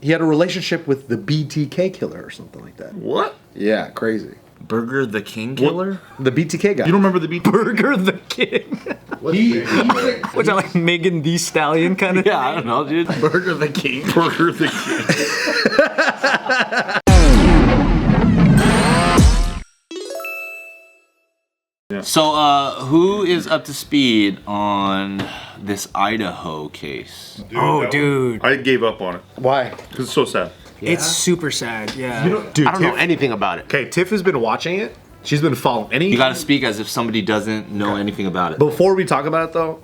he had a relationship with the BTK killer or something like that. What? Yeah, crazy. Burger the King Killer? The BTK guy. You don't remember the BTK? Burger the King. What's that, like Megan Thee Stallion kind of? Yeah, I don't know, dude. Burger the King. Burger the King. So, who is up to speed on this Idaho case? Dude. I gave up on it. Why? Because it's so sad. Yeah. It's super sad, yeah. Dude, I don't know anything about it. Okay, Tiff has been watching it. She's been following You gotta speak as if somebody doesn't know anything about it. Before we talk about it though,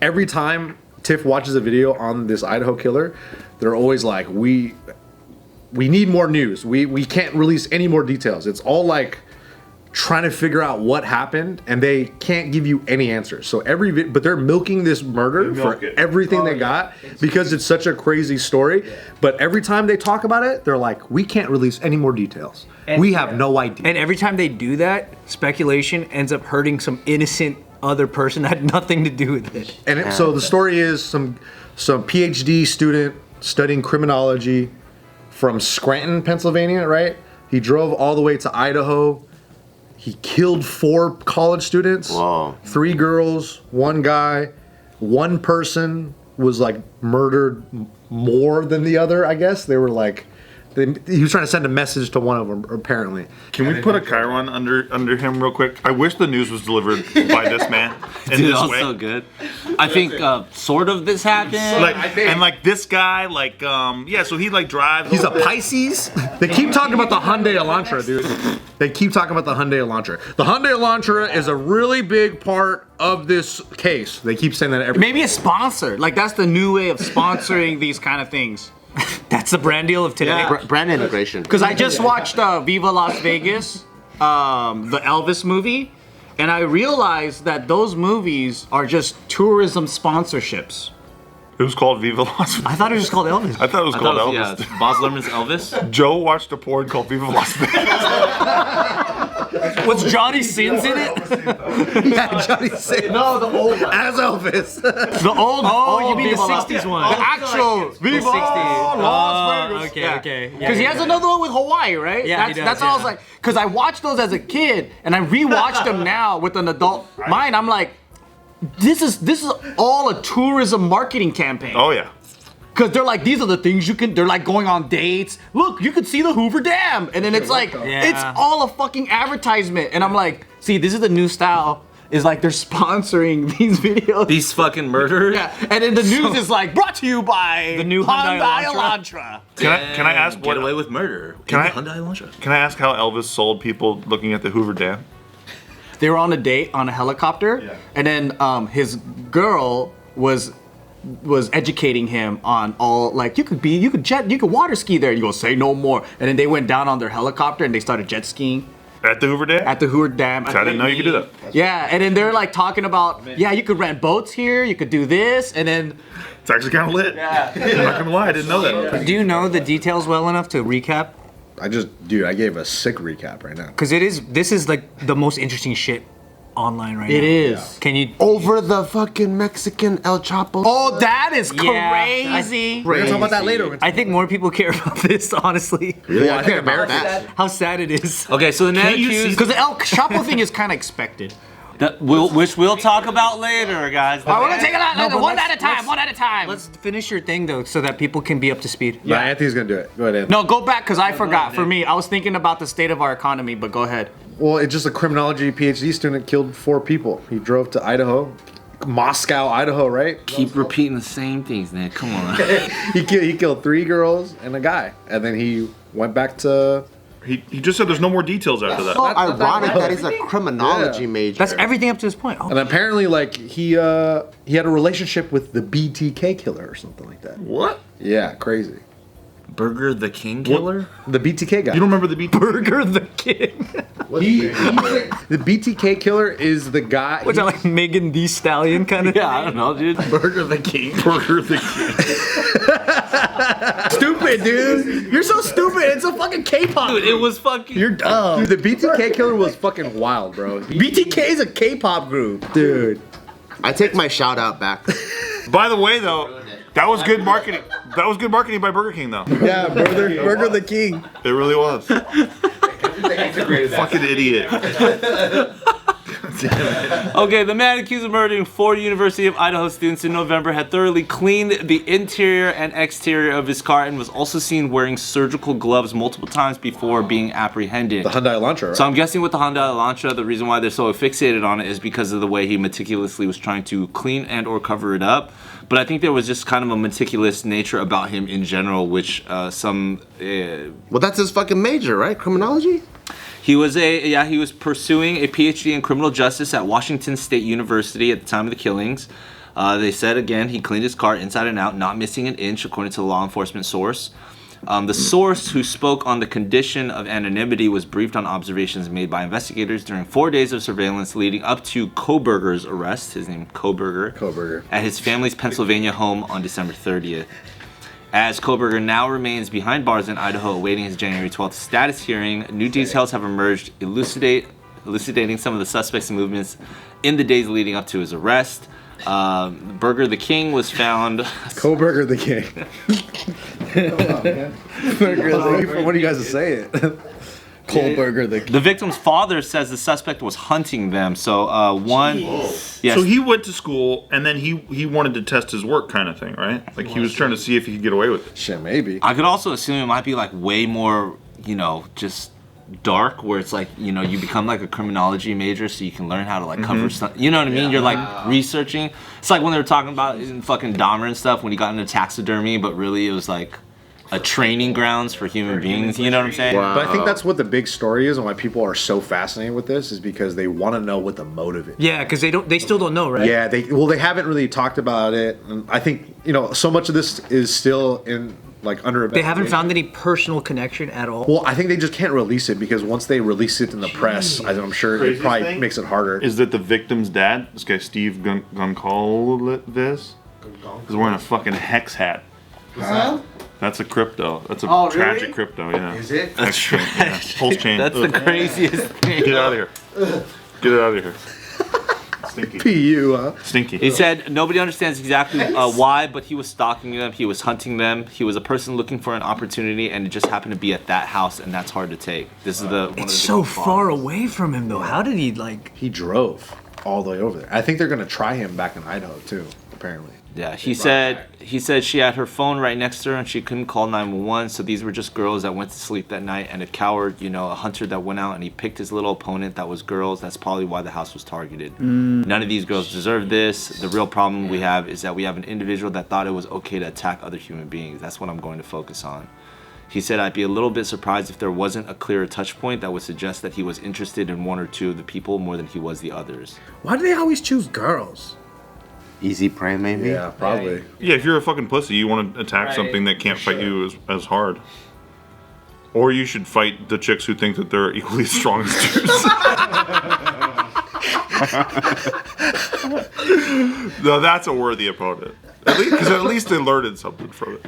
every time Tiff watches a video on this Idaho killer, they're always like, we need more news. We can't release any more details. It's all like trying to figure out what happened, and they can't give you any answers. So but they're milking this murder for everything they got because it's such a crazy story. But every time they talk about it, they're like, we can't release any more details. We have no idea. And every time they do that, speculation ends up hurting some innocent other person that had nothing to do with it. And so the story is some PhD student studying criminology from Scranton, Pennsylvania, right? He drove all the way to Idaho. He killed 4 college students. Whoa. 3 girls, 1 guy. 1 person was like murdered more than the other, I guess. They were like, he was trying to send a message to one of them, apparently. Can we put a Chiron under him real quick? I wish the news was delivered by this man in Dude, this that was way. so good. I think sort of this happened. Like this guy, like so he like drives. He's a Pisces. They keep talking about the Hyundai Elantra, dude. They keep talking about the Hyundai Elantra. The Hyundai Elantra is a really big part of this case. They keep saying that every. Maybe a sponsor. Like, that's the new way of sponsoring these kind of things. That's the brand deal of today. Yeah. Brand integration. Because I just watched Viva Las Vegas, the Elvis movie, and I realized that those movies are just tourism sponsorships. It was called Viva Las Vegas. I thought it was just called Elvis. I thought it was called Elvis. Yeah, Baz Luhrmann's Elvis. Joe watched a porn called Viva Las Vegas. Was Johnny Sins in it? Yeah, Johnny Sins. No, the old one. As Elvis. The old one. Oh, you mean the 60s one? The actual Viva Las Vegas. Okay, okay. Because he has another one with Hawaii, right? Yeah, he does, that's all I was like. Because I watched those as a kid, and I rewatched them now with an adult mind. I'm like, this is all a tourism marketing campaign. Oh yeah. Because they're like, these are the things you can, they're like going on dates. Look, you can see the Hoover Dam. And then it's like, it's all a fucking advertisement. And I'm like, see, this is the new style. Is like they're sponsoring these videos. These fucking murderers. Yeah, and then the news is like, brought to you by the new Hyundai Elantra. Can I ask Get what away with murder? Hyundai Elantra. Can I ask how Elvis sold people looking at the Hoover Dam? They were on a date on a helicopter, and then his girl was educating him on all, like, you could water ski there. You go, say no more. And then they went down on their helicopter and they started jet skiing. At the Hoover Dam? At the Hoover Dam. I didn't know you could do that. Yeah, and then they're like talking about, yeah, you could rent boats here, you could do this, and then it's actually kind of lit. Yeah. I'm not gonna lie, I didn't know that. Do you know the details well enough to recap? I gave a sick recap right now. Because this is like the most interesting shit online right now. It is. Yeah. Can you over the fucking Mexican El Chapo? Oh, that is crazy. We're gonna talk about that later. I think more people care about this, honestly. Really? I care about that. How sad it is. Okay, so the net accused. Because the El Chapo thing is kind of expected. Which we'll talk about later, guys. We're gonna take it one at a time. One at a time. Let's finish your thing though, so that people can be up to speed. Yeah, Anthony's gonna do it. Go ahead, Anthony. No, go back because I forgot. For me, I was thinking about the state of our economy, but go ahead. Well, it's just a criminology PhD student killed 4 people. He drove to Idaho, Moscow, Idaho, right? Keep repeating the same things, Nick. Come on. He killed 3 girls and a guy, and then he went back to. He just said there's no more details after that. So ironic that he's a criminology major. That's everything up to this point. And apparently, like he had a relationship with the BTK killer or something like that. What? Yeah, crazy. Burger the King Killer? The BTK guy. You don't remember the BTK? Burger the King. The BTK killer is the guy. What's that, like Megan Thee Stallion kind of? Yeah, I don't know, dude. Burger the King. Burger the King. Stupid, dude. You're so stupid. It's a fucking K-pop. Dude, it was fucking. You're dumb. Dude, the BTK killer was fucking wild, bro. BTK is a K-pop group, dude. I take my shout out back. By the way, though, That was good marketing. That was good marketing by Burger King, though. Yeah, Burger the King. It really was. Fucking idiot. Okay, the man accused of murdering 4 University of Idaho students in November had thoroughly cleaned the interior and exterior of his car and was also seen wearing surgical gloves multiple times before being apprehended. The Hyundai Elantra, right? So I'm guessing with the Hyundai Elantra, the reason why they're so fixated on it is because of the way he meticulously was trying to clean and or cover it up. But I think there was just kind of a meticulous nature about him in general, which Well, that's his fucking major, right? Criminology? he was pursuing a PhD in criminal justice at Washington State University at the time of the killings. They said again he cleaned his car inside and out, not missing an inch, according to the law enforcement source. The source, who spoke on the condition of anonymity, was briefed on observations made by investigators during 4 days of surveillance leading up to Koberger's arrest, his name Koberger, at his family's Pennsylvania home on December 30th. As Koberger now remains behind bars in Idaho awaiting his January 12th status hearing, new details have emerged elucidating some of the suspect's movements in the days leading up to his arrest. Burger the King was found... Koberger the King. What do you guys say it? Kohlberger the King. The victim's father says the suspect was hunting them. So yes. So he went to school and then he wanted to test his work, kind of thing, right? Like he was trying to see if he could get away with it. Shit, maybe. I could also assume it might be like way more, just dark, where it's like, you become like a criminology major so you can learn how to like cover stuff. You know what I mean? You're like researching. It's like when they were talking about in fucking Dahmer and stuff when he got into taxidermy, but really it was like a training grounds for human beings. You know what I'm saying? But I think that's what the big story is, and why people are so fascinated with this is because they want to know what the motive is. Yeah, because they still don't know, right? Yeah, they haven't really talked about it. And I think so much of this is still in like under. They haven't found any personal connection at all. Well, I think they just can't release it because on's they release it in the press, I'm sure it Craziest probably thing makes it harder. Is that the victim's dad, this guy Steve Gonçalves, is wearing a fucking hex hat. That's a crypto. That's a tragic crypto, yeah. Is it? That's chain, yeah. Pulse chain. That's the craziest thing. Get out of here. Get it out of here. Stinky. PU, huh? Stinky. He said nobody understands exactly why, but he was stalking them, he was hunting them, he was a person looking for an opportunity, and it just happened to be at that house, and that's hard to take. This is one of the It's so far away from him, though. How did he like? He drove all the way over there. I think they're gonna try him back in Idaho too. Apparently. Yeah, he said she had her phone right next to her and she couldn't call 911. So these were just girls that went to sleep that night, and a coward, a hunter that went out and he picked his little opponent that was girls. That's probably why the house was targeted. None of these girls deserve this. The real problem we have is that we have an individual that thought it was okay to attack other human beings. That's what I'm going to focus on. He said, I'd be a little bit surprised if there wasn't a clearer touch point that would suggest that he was interested in one or two of the people more than he was the others. Why do they always choose girls? Easy prey, maybe? Yeah, probably. Yeah, if you're a fucking pussy, you want to attack something that can't fight you as hard. Or you should fight the chicks who think that they're equally strong as dudes. No, that's a worthy opponent. Because at least they learned something from it.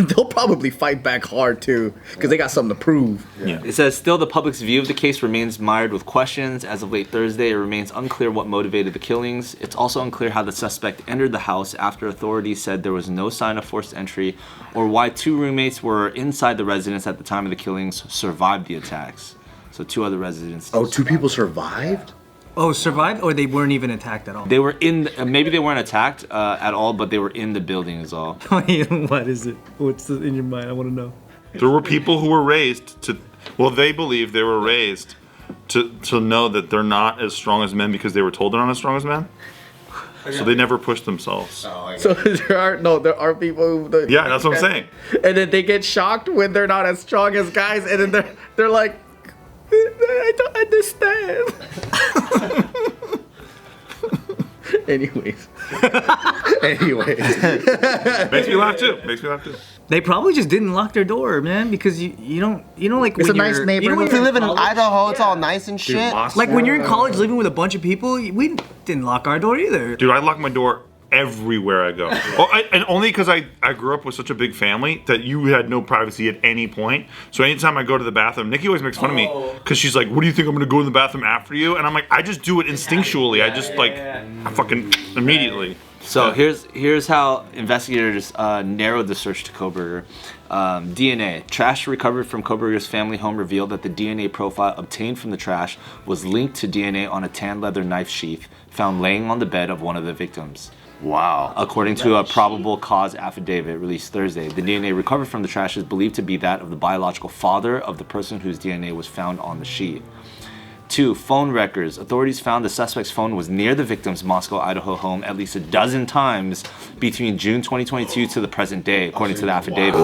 They'll probably fight back hard too, because they got something to prove. Yeah. It says, still the public's view of the case remains mired with questions. As of late Thursday, it remains unclear what motivated the killings. It's also unclear how the suspect entered the house after authorities said there was no sign of forced entry, or why 2 roommates were inside the residence at the time of the killings survived the attacks. So 2 other residents. Oh, 2 people survived? Oh, survived, or they weren't even attacked at all? They were maybe they weren't attacked at all, but they were in the building is all. What is it? What's in your mind? I want to know. There were people who were raised to, they believe they were raised to know that they're not as strong as men because they were told they're not as strong as men. So they never pushed themselves. So there are people who... Yeah, that's what I'm saying. And then they get shocked when they're not as strong as guys, and then they're like, I don't understand. Anyways. Makes me laugh too. They probably just didn't lock their door, man, because you don't like. It's a nice neighborhood. You know, if you live in Idaho, it's all nice and shit. Like when you're in college living with a bunch of people, we didn't lock our door either. Dude, I lock my door everywhere I go. And only because I grew up with such a big family that you had no privacy at any point. So anytime I go to the bathroom, Nikki always makes fun of me because she's like, what do you think I'm going to go in the bathroom after you? And I'm like, I just do it instinctually. I just I fucking immediately. So here's how investigators narrowed the search to Kohberger. DNA. Trash recovered from Kohberger's family home revealed that the DNA profile obtained from the trash was linked to DNA on a tan leather knife sheath found laying on the bed of one of the victims. Wow. According to a probable cause affidavit released Thursday, the DNA recovered from the trash is believed to be that of the biological father of the person whose DNA was found on the sheet. 2. Phone records. Authorities found the suspect's phone was near the victim's Moscow, Idaho home at least a dozen times between June 2022 to the present day, according to the affidavit.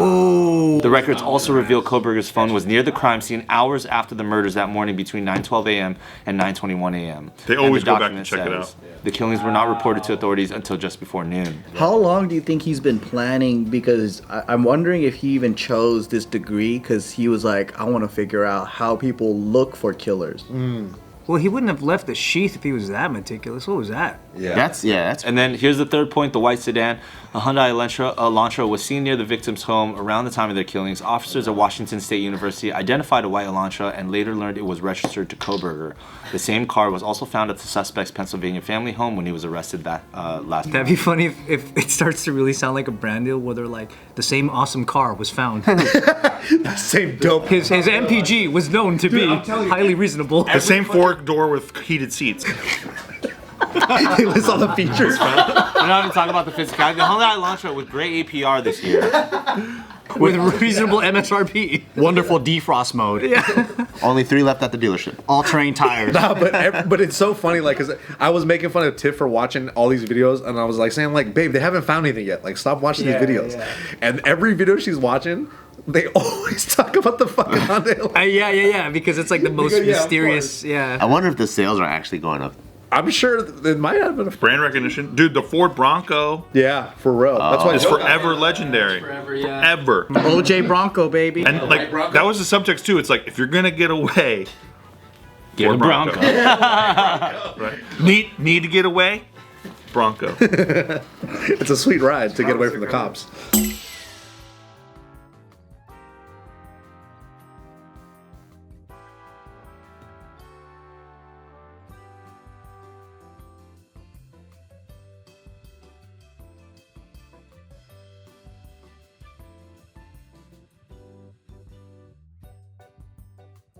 The records also reveal Kohberger's phone was near the crime scene hours after the murders that morning between 9:12 a.m. and 9:21 a.m. They always go back and check it out. The killings were not reported to authorities until just before noon. How long do you think he's been planning? Because I'm wondering if he even chose this degree because he was like, I want to figure out how people look for killers. Well, he wouldn't have left the sheath if he was that meticulous. What was that? That's And then here's the third point, the white sedan. A Hyundai Elantra was seen near the victim's home around the time of their killings. Officers at Washington State University identified a white Elantra and later learned it was registered to Kohberger. The same car was also found at the suspect's Pennsylvania family home when he was arrested that last That'd be funny if it starts to really sound like a brand deal where they're like, the same awesome car was found. Same dope. His MPG was known to be highly reasonable. The same four-door with heated seats. He lists all the features. We're not even talking about the physicality. The Hyundai Elantra with great APR this year. With reasonable MSRP. Wonderful defrost mode. only 3 left at the dealership. All-terrain tires. Nah, but it's so funny, like, cause I was making fun of Tiff for watching all these videos, and I was like saying, like, babe, they haven't found anything yet. Like, stop watching these videos. And every video she's watching, they always talk about the fucking Hyundai. Yeah, because it's like the most mysterious. I wonder if the sales are actually going up. I'm sure it might have been a Brand recognition. Dude, the Ford Bronco yeah, for real. That's why is forever legendary. Forever. OJ Bronco, baby. And like that was the subtext too. It's like if you're gonna get away, Get a Bronco. Right? Need to get away? Bronco. it's a sweet ride to get away from the cops.